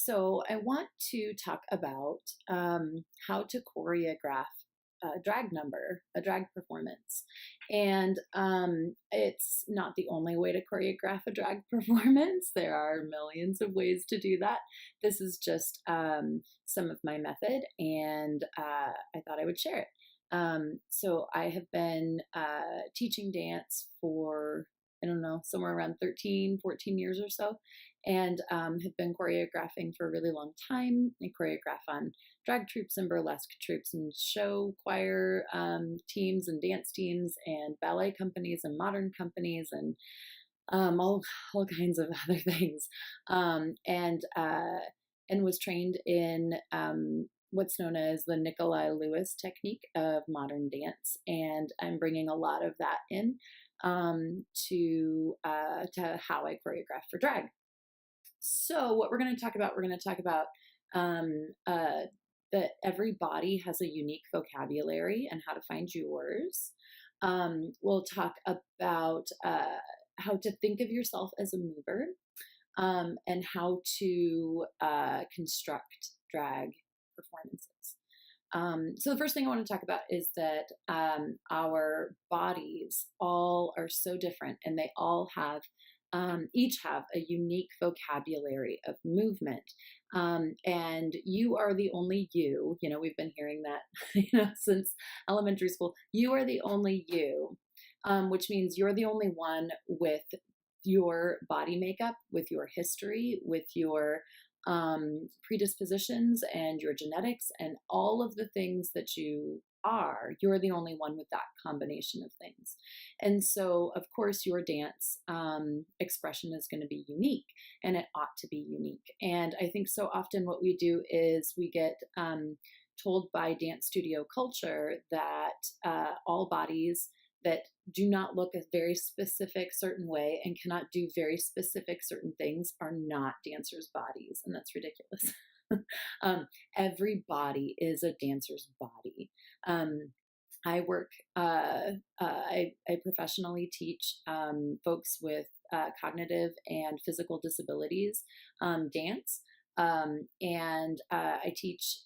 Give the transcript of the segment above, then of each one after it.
So I want to talk about how to choreograph a drag number, a drag performance. And it's not the only way to choreograph a drag performance. There are millions of ways to do that. This is just some of my method, and I thought I would share it. So I have been teaching dance for, I don't know, somewhere around 13, 14 years or so, and have been choreographing for a really long time. I choreograph on drag troops and burlesque troops and show choir teams and dance teams and ballet companies and modern companies and all kinds of other things. And was trained in what's known as the Nikolai Lewis technique of modern dance, and I'm bringing a lot of that in to how I choreograph for drag. So what we're going to talk about, um, uh, that every body has a unique vocabulary and how to find yours. We'll talk about how to think of yourself as a mover, and how to construct drag performances. So the first thing I want to talk about is that our bodies all are so different, and they all have each have a unique vocabulary of movement. And you are the only you. You know, we've been hearing that since elementary school. You are the only you, which means you're the only one with your body makeup, with your history, with your predispositions and your genetics and all of the things that you are. You're the only one with that combination of things. And so, of course, your dance expression is going to be unique, and it ought to be unique. And I think so often what we do is we get told by dance studio culture that all bodies that do not look a very specific certain way and cannot do very specific certain things are not dancers' bodies, and that's ridiculous. Every body is a dancer's body. I work, I professionally teach folks with cognitive and physical disabilities dance. And I teach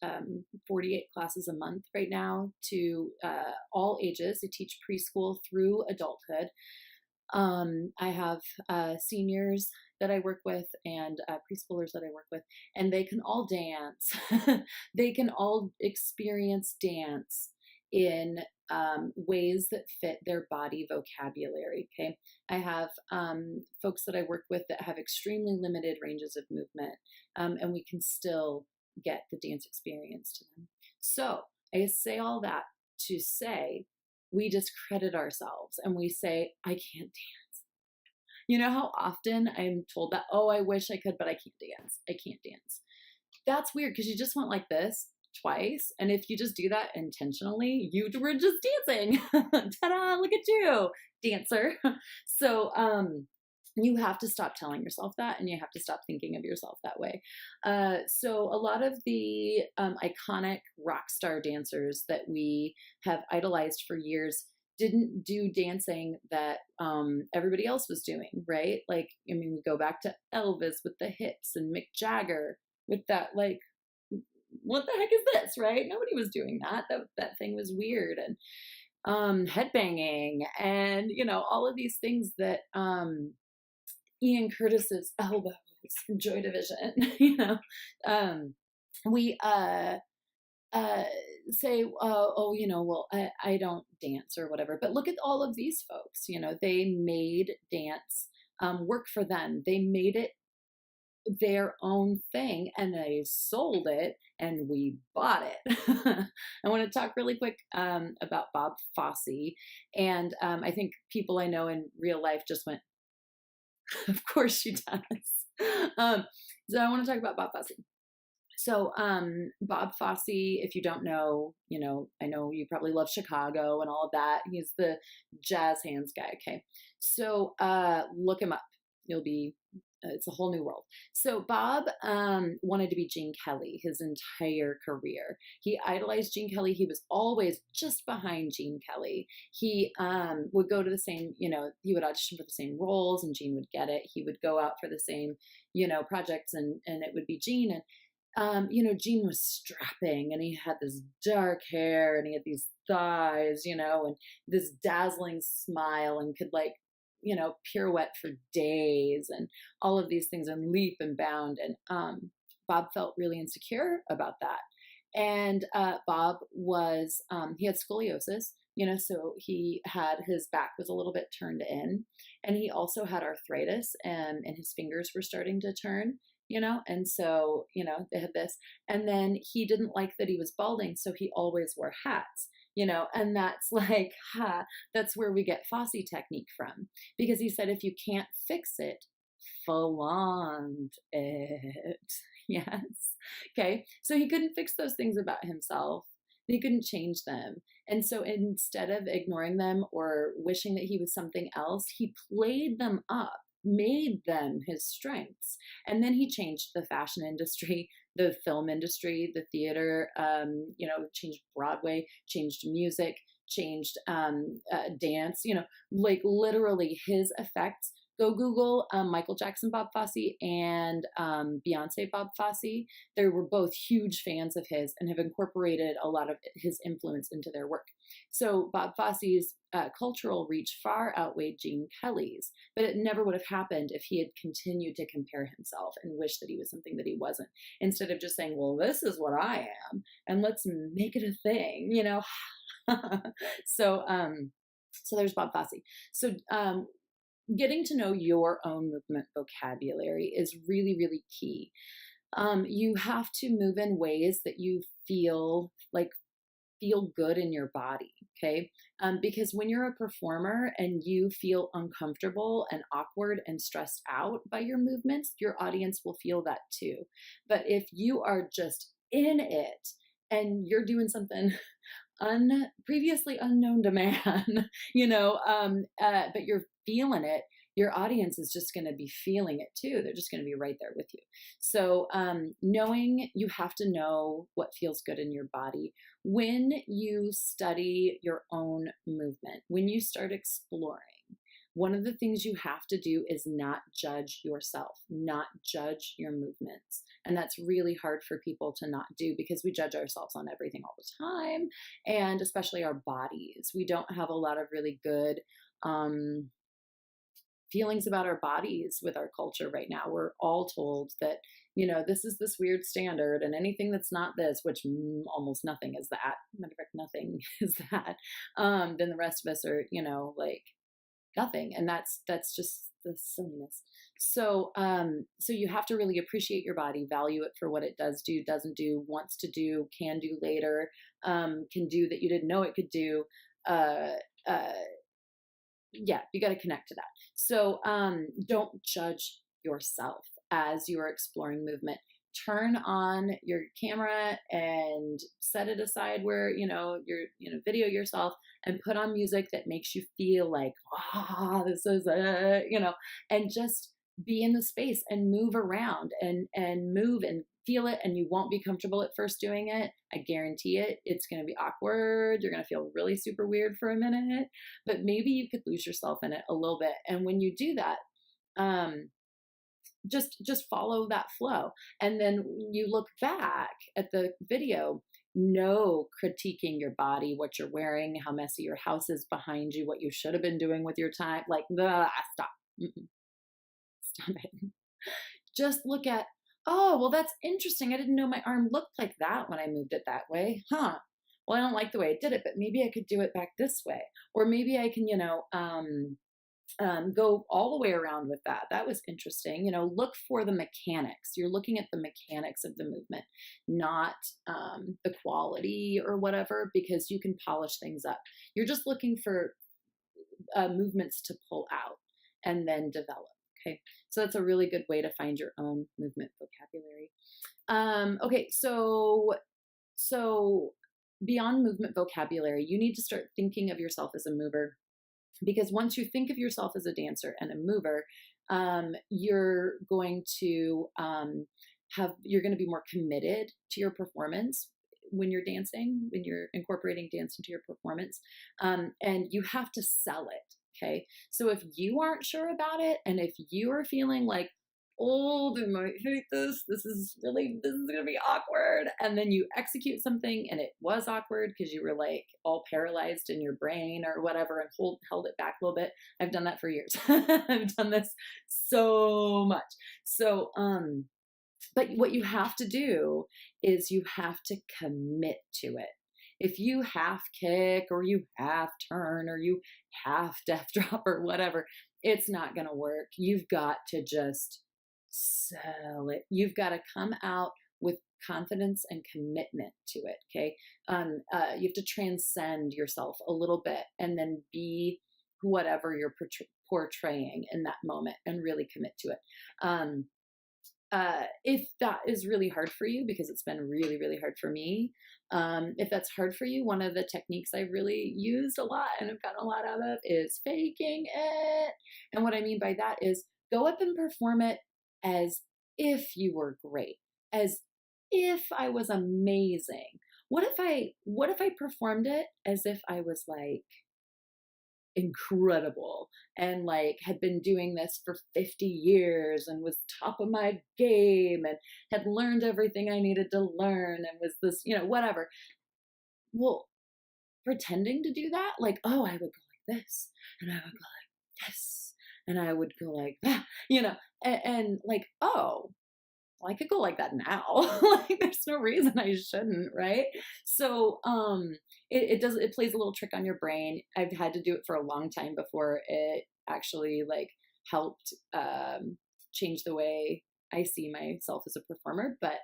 48 classes a month right now to all ages. I teach preschool through adulthood. I have seniors that I work with and preschoolers that I work with, and they can all dance. They can all experience dance in ways that fit their body vocabulary. Okay. I have folks that I work with that have extremely limited ranges of movement, and we can still get the dance experience to them. So I say all that to say we discredit ourselves and we say, I can't dance. You know how often I'm told that, oh, I wish I could, but I can't dance. I can't dance. That's weird because you just went like this twice. And if you just do that intentionally, you were just dancing. Ta-da, look at you, dancer. So you have to stop telling yourself that, and you have to stop thinking of yourself that way. So a lot of the iconic rock star dancers that we have idolized for years didn't do dancing that everybody else was doing, right? Like, I mean, we go back to Elvis with the hips and Mick Jagger with that, like, what the heck is this, right? Nobody was doing that. That thing was weird. And headbanging and, all of these things that Ian Curtis's elbows from Joy Division, we say, oh, well, I don't dance or whatever. But look at all of these folks, they made dance work for them. They made it their own thing and they sold it and we bought it. I want to talk really quick about Bob Fosse. And I think people I know in real life just went, of course she does. So I want to talk about Bob Fosse. So Bob Fosse, if you don't know, I know you probably love Chicago and all of that. He's the jazz hands guy. Okay. So look him up. You'll be it's a whole new world. So Bob wanted to be Gene Kelly his entire career. He idolized Gene Kelly. He was always just behind Gene Kelly. He would go to the same, he would audition for the same roles and Gene would get it. He would go out for the same, projects and it would be Gene. And Gene was strapping and he had this dark hair and he had these thighs, and this dazzling smile and could pirouette for days and all of these things and leap and bound. And Bob felt really insecure about that. And Bob was, he had scoliosis, so he had, his back was a little bit turned in and he also had arthritis and his fingers were starting to turn. And so, they had this. And then he didn't like that he was balding, so he always wore hats, and that's that's where we get Fosse technique from. Because he said, if you can't fix it, flaunt it. Yes. Okay. So he couldn't fix those things about himself. He couldn't change them. And so instead of ignoring them or wishing that he was something else, he played them up, made them his strengths. And then he changed the fashion industry, the film industry, the theater, changed Broadway, changed music, changed dance, literally his effects. Go Google Michael Jackson Bob Fosse and Beyonce Bob Fosse. They were both huge fans of his and have incorporated a lot of his influence into their work. So Bob Fosse's cultural reach far outweighed Gene Kelly's, but it never would have happened if he had continued to compare himself and wish that he was something that he wasn't, instead of just saying, well, this is what I am and let's make it a thing, So there's Bob Fosse. So getting to know your own movement vocabulary is really, really key. You have to move in ways that you feel good in your body, okay? Because when you're a performer and you feel uncomfortable and awkward and stressed out by your movements, your audience will feel that too. But if you are just in it and you're doing something previously unknown to man, but you're feeling it, your audience is just going to be feeling it too. They're just going to be right there with you. So you have to know what feels good in your body. When you study your own movement, when you start exploring, one of the things you have to do is not judge yourself, not judge your movements. And that's really hard for people to not do because we judge ourselves on everything all the time, and especially our bodies. We don't have a lot of really good feelings about our bodies with our culture right now. We're all told that, this is this weird standard and anything that's not this, which almost nothing is that, matter of fact, nothing is that, then the rest of us are, nothing. And that's just the silliness. So, so you have to really appreciate your body, value it for what it does do, doesn't do, wants to do, can do later, can do that you didn't know it could do. Yeah, you got to connect to that. So don't judge yourself as you are exploring movement. Turn on your camera and set it aside where, you're, video yourself and put on music that makes you feel like, this is and just be in the space and move around and move and feel it. And you won't be comfortable at first doing it. I guarantee it. It's going to be awkward. You're going to feel really super weird for a minute, but maybe you could lose yourself in it a little bit. And when you do that, just follow that flow. And then you look back at the video, no critiquing your body, what you're wearing, how messy your house is behind you, what you should have been doing with your time. Stop. Stop it. Just look at, oh, well, that's interesting. I didn't know my arm looked like that when I moved it that way. Well, I don't like the way I did it, but maybe I could do it back this way. Or maybe I can, go all the way around with that. That was interesting. Look for the mechanics. You're looking at the mechanics of the movement, not the quality or whatever, because you can polish things up. You're just looking for movements to pull out and then develop. Okay, so that's a really good way to find your own movement vocabulary. Okay, so beyond movement vocabulary, you need to start thinking of yourself as a mover, because once you think of yourself as a dancer and a mover, you're going to you're going to be more committed to your performance when you're dancing, when you're incorporating dance into your performance. And you have to sell it. Okay. So if you aren't sure about it, and if you are feeling like, oh, they might hate this, this is going to be awkward, and then you execute something and it was awkward because you were like all paralyzed in your brain or whatever and held it back a little bit. I've done that for years. I've done this so much. So, but what you have to do is you have to commit to it. If you half kick or you half turn or you half death drop or whatever, it's not going to work. You've got to just sell it. You've got to come out with confidence and commitment to it. Okay. You have to transcend yourself a little bit and then be whatever you're portraying in that moment and really commit to it. If that is really hard for you, because it's been really, really hard for me. If that's hard for you, one of the techniques I've really used a lot and have gotten a lot out of is faking it. And what I mean by that is go up and perform it as if you were great, as if I was amazing. What if I performed it as if I was like incredible and like had been doing this for 50 years and was top of my game and had learned everything I needed to learn and was this, whatever. Well, pretending to do that, like, oh, I would go like this and I would go like this and I would go like that, and like, oh, well, I could go like that now. Like, there's no reason I shouldn't, right? So, it plays a little trick on your brain. I've had to do it for a long time before it actually like helped change the way I see myself as a performer. But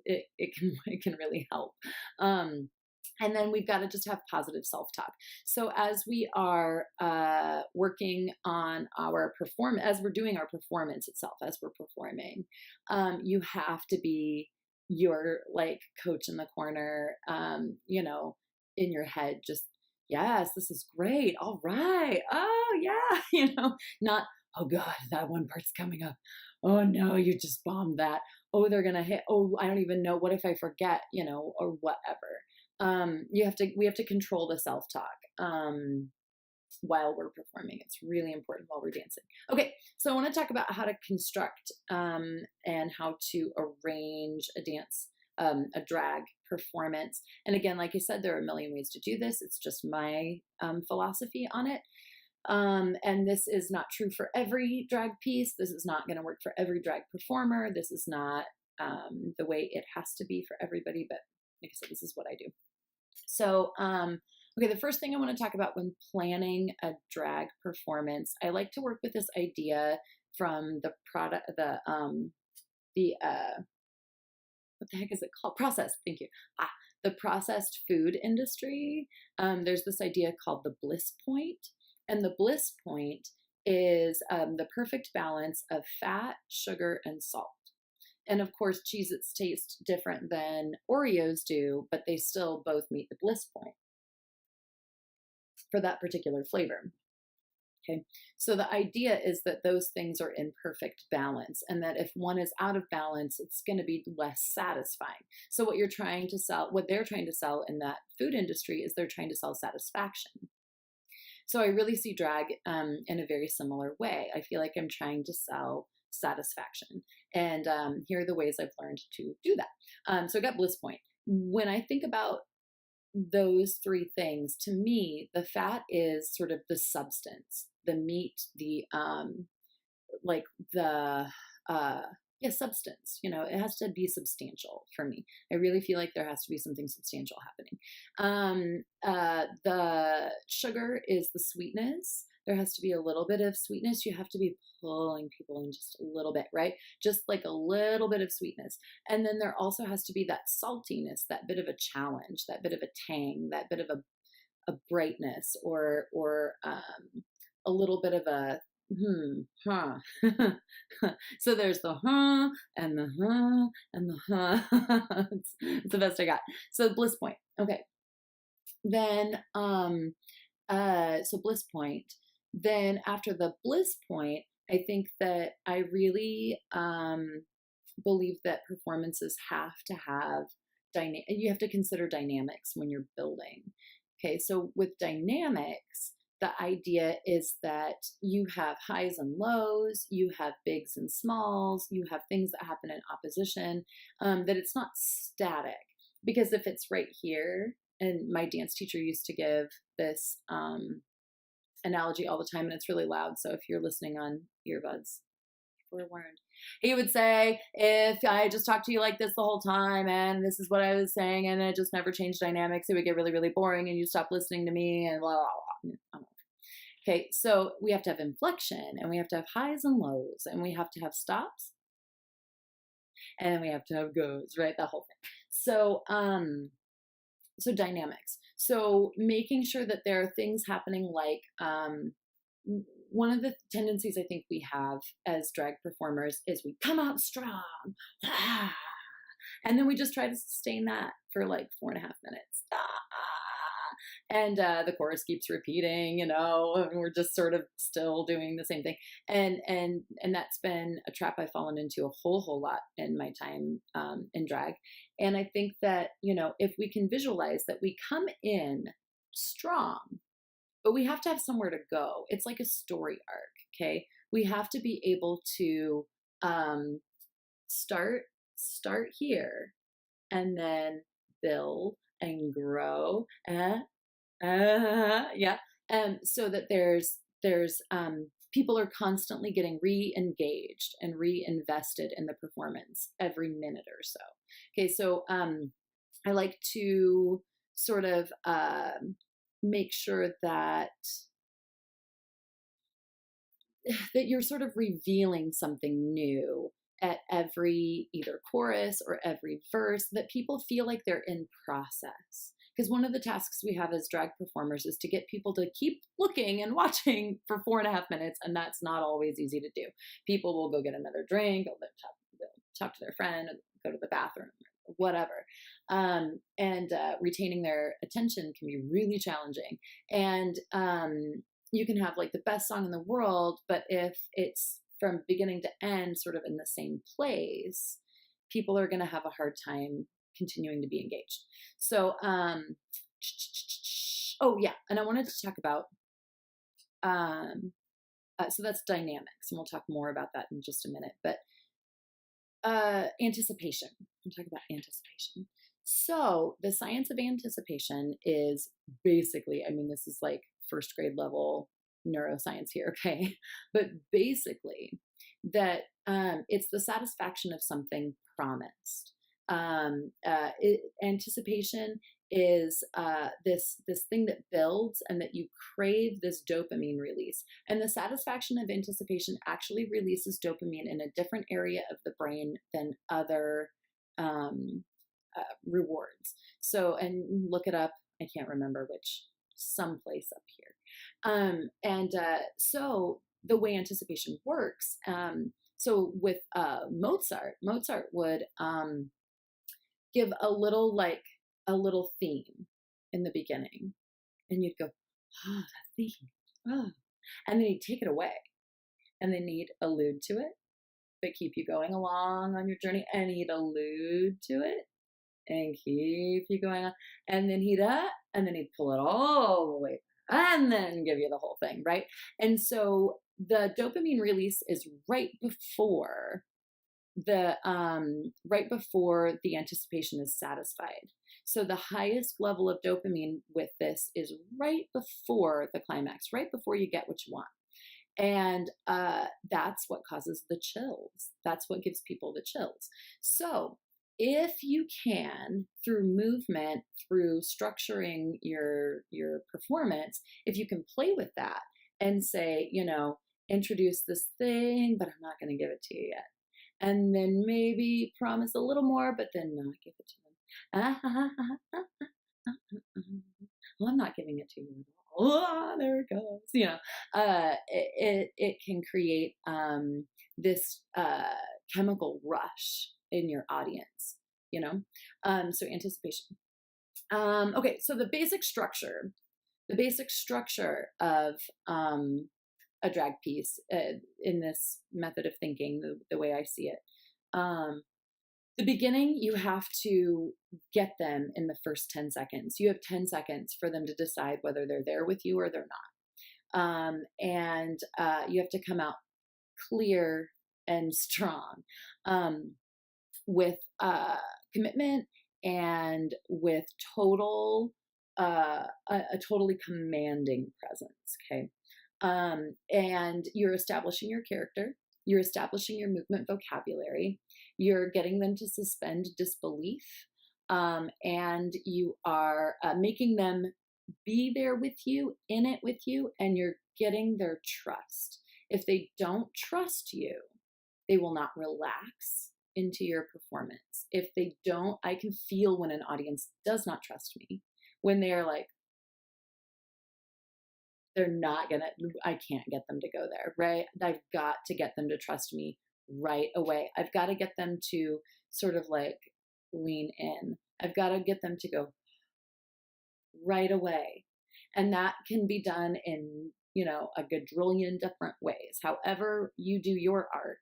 it can really help. And then we've got to just have positive self-talk. So as we are working on our as we're doing our performance itself, as we're performing, you have to be your like coach in the corner, in your head, just, yes, this is great. All right. Oh yeah. Not, oh God, that one part's coming up. Oh no, you just bombed that. Oh, they're going to hit. Oh, I don't even know. What if I forget, or whatever. We have to control the self-talk while we're performing. It's really important while we're dancing. Okay, so I want to talk about how to construct and how to arrange a dance, a drag performance. And again, like I said, there are a million ways to do this. It's just my philosophy on it. And this is not true for every drag piece. This is not going to work for every drag performer. This is not the way it has to be for everybody, but like I said, this is what I do. So, okay, the first thing I want to talk about when planning a drag performance, I like to work with this idea from the product, what the heck is it called? Process. Thank you. The processed food industry. There's this idea called the bliss point, and the bliss point is the perfect balance of fat, sugar, and salt. And of course, Cheez-Its taste different than Oreos do, but they still both meet the bliss point for that particular flavor. Okay, so the idea is that those things are in perfect balance, and that if one is out of balance, it's going to be less satisfying. So what they're trying to sell in that food industry is they're trying to sell satisfaction. So I really see drag in a very similar way. I feel like I'm trying to sell satisfaction. And here are the ways I've learned to do that. So I got bliss point. When I think about those three things, to me, the fat is sort of the substance, the meat, the substance. It has to be substantial for me. I really feel like there has to be something substantial happening. The sugar is the sweetness. There has to be a little bit of sweetness. You have to be pulling people in just a little bit, right? Just like a little bit of sweetness. And then there also has to be that saltiness, that bit of a challenge, that bit of a tang, that bit of a brightness, or a little bit of a So there's the and the and the it's the best I got. So bliss point. Okay. Then so bliss point. Then after the bliss point, I think that I really believe that performances have to have you have to consider dynamics when you're building. Okay, so with dynamics, the idea is that you have highs and lows, you have bigs and smalls, you have things that happen in opposition, that it's not static. Because if it's right here, and my dance teacher used to give this analogy all the time, and it's really loud, so if you're listening on earbuds, we're warned. He would say, if I just talked to you like this the whole time and this is what I was saying and it just never changed dynamics, it would get really, really boring and you stop listening to me and blah, blah, blah. Okay, so we have to have inflection and we have to have highs and lows and we have to have stops and we have to have goes, right? That whole thing. So, so dynamics. So making sure that there are things happening like, one of the tendencies I think we have as drag performers is we come out strong, and then we just try to sustain that for like 4.5 minutes. And the chorus keeps repeating, and we're just sort of still doing the same thing. And that's been a trap I've fallen into a whole lot in my time in drag. And I think that, if we can visualize that we come in strong, but we have to have somewhere to go. It's like a story arc, okay? We have to be able to start here and then build and grow. Yeah. So that there's people are constantly getting re-engaged and reinvested in the performance every minute or so. Okay, so I like to sort of make sure that you're sort of revealing something new at every either chorus or every verse, that people feel like they're in process. Because one of the tasks we have as drag performers is to get people to keep looking and watching for 4.5 minutes, and that's not always easy to do. People will go get another drink, they'll talk to their friend, go to the bathroom, whatever. And retaining their attention can be really challenging. And you can have like the best song in the world, but if it's from beginning to end sort of in the same place, people are going to have a hard time continuing to be engaged. So, oh yeah, and I wanted to talk about, so that's dynamics, and we'll talk more about that in just a minute, but anticipation. I'm talking about anticipation. So the science of anticipation is basically, this is like first grade level neuroscience here, okay? But basically that it's the satisfaction of something promised. Anticipation is this thing that builds and that you crave this dopamine release. And the satisfaction of anticipation actually releases dopamine in a different area of the brain than other rewards. So, and look it up. I can't remember which, someplace up here. So the way anticipation works, so with Mozart would give a little theme in the beginning, and you'd go, oh, that theme, oh. And then he'd take it away, and then he'd allude to it, but keep you going along on your journey, and he'd allude to it, and keep you going on, and then he'd pull it all the way, and then give you the whole thing, right? And so the dopamine release is right before the anticipation is satisfied. So the highest level of dopamine with this is right before the climax, right before you get what you want. And that's what causes the chills. That's what gives people the chills. So if you can, through movement, through structuring your performance, if you can play with that and say, introduce this thing, but I'm not going to give it to you yet. And then maybe promise a little more, but then not give it to them. Well, I'm not giving it to you at all. Oh, there it goes. It can create this chemical rush in your audience, so anticipation. Okay, so the basic structure of a drag piece in this method of thinking, the way I see it. The beginning, you have to get them in the first 10 seconds. You have 10 seconds for them to decide whether they're there with you or they're not. And you have to come out clear and strong with commitment and with a totally commanding presence. Okay. And you're establishing your character, you're establishing your movement vocabulary, you're getting them to suspend disbelief, and you are making them be there with you, in it with you, and you're getting their trust. If they don't trust you, they will not relax into your performance. If they don't, I can feel when an audience does not trust me, when they are like, they're not gonna, I can't get them to go there, right? I've got to get them to trust me right away. I've got to get them to sort of like lean in. I've got to get them to go right away. And that can be done in, a quadrillion different ways. However you do your art,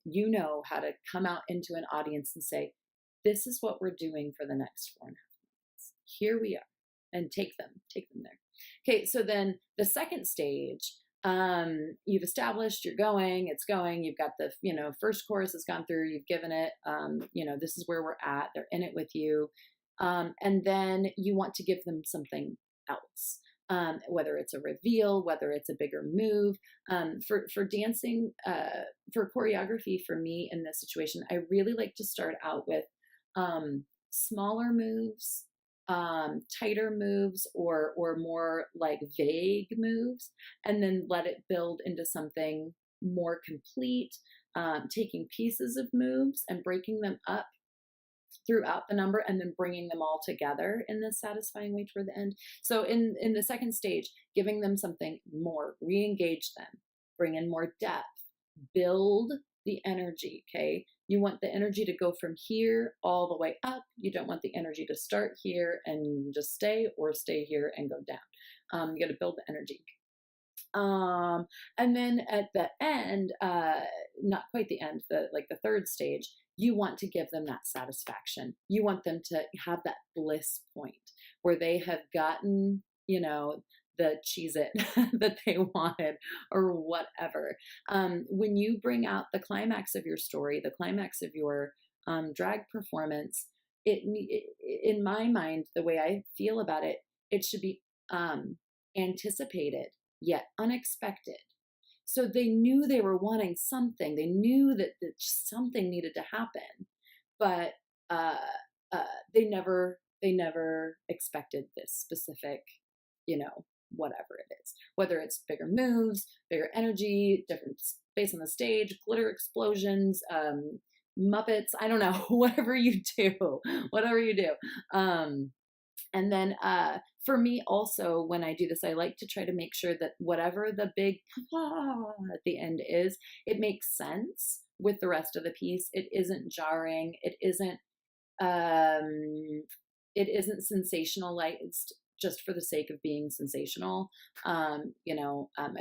you know how to come out into an audience and say, this is what we're doing for the next 4.5 minutes. Here we are. And take them there. Okay, so then the second stage, you've established, it's going, you've got the, first chorus has gone through, you've given it, this is where we're at, they're in it with you. And then you want to give them something else, whether it's a reveal, whether it's a bigger move. For dancing, for choreography, for me in this situation, I really like to start out with smaller moves, tighter moves, or more like vague moves, and then let it build into something more complete, taking pieces of moves and breaking them up throughout the number and then bringing them all together in this satisfying way toward the end. So in the second stage, giving them something more, re-engage them, bring in more depth, build the energy. Okay. You want the energy to go from here all the way up. You don't want the energy to start here and just stay, or stay here and go down. You got to build the energy. And then at the end, not quite the end, the third stage, you want to give them that satisfaction. You want them to have that bliss point where they have gotten, the Cheez-It that they wanted or whatever. When you bring out the climax of your story, the climax of your drag performance, in my mind, the way I feel about it, it should be anticipated yet unexpected. So they knew they were wanting something. They knew that something needed to happen, but they never expected this specific, whatever it is, whether it's bigger moves, bigger energy, different space on the stage, glitter explosions, Muppets, I don't know, whatever you do. And then for me also, when I do this, I like to try to make sure that whatever the big at the end is, it makes sense with the rest of the piece. It isn't jarring. It isn't sensationalized just for the sake of being sensational. I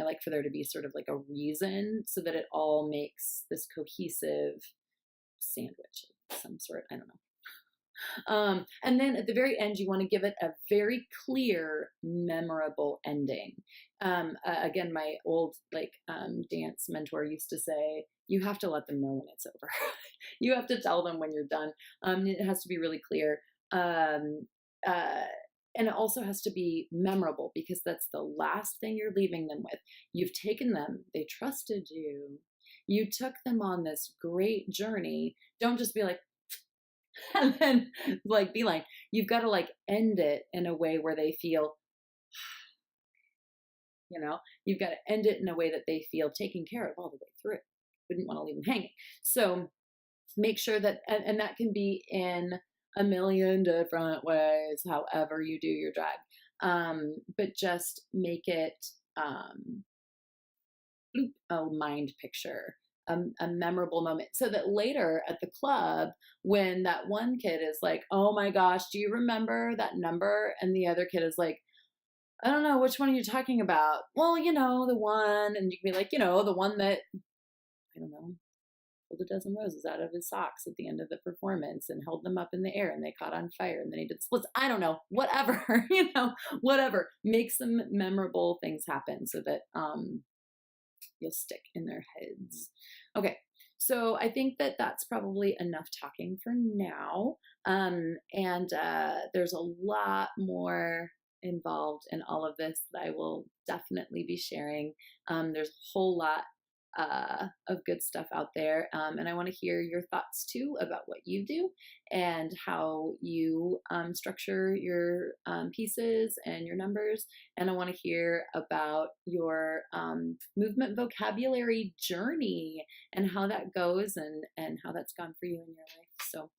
like for there to be sort of like a reason so that it all makes this cohesive sandwich of some sort. I don't know. And then at the very end, you want to give it a very clear, memorable ending. Again, my old dance mentor used to say, you have to let them know when it's over. You have to tell them when you're done. It has to be really clear. And it also has to be memorable, because that's the last thing you're leaving them with. You've taken them, they trusted you. You took them on this great journey. Don't just be like, and then be like, you've got to end it in a way where they feel, you've got to end it in a way that they feel taken care of all the way through. Wouldn't want to leave them hanging. So make sure that, and that can be in a million different ways, however you do your drag. But just make it a mind picture, a memorable moment, so that later at the club, when that one kid is like, oh my gosh, do you remember that number? And the other kid is like, I don't know, which one are you talking about? Well, the one, and you can be like, the one that, I don't know, pulled a dozen roses out of his socks at the end of the performance and held them up in the air and they caught on fire and then he did splits. I don't know, whatever, whatever. Make some memorable things happen so that you'll stick in their heads. Okay. So I think that that's probably enough talking for now. And there's a lot more involved in all of this that I will definitely be sharing. There's a whole lot of good stuff out there. And I want to hear your thoughts too about what you do and how you structure your pieces and your numbers. And I want to hear about your movement vocabulary journey and how that goes and how that's gone for you in your life. So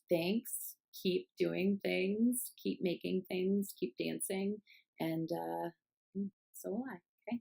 thanks. Keep doing things, keep making things, keep dancing. And so will I. Okay.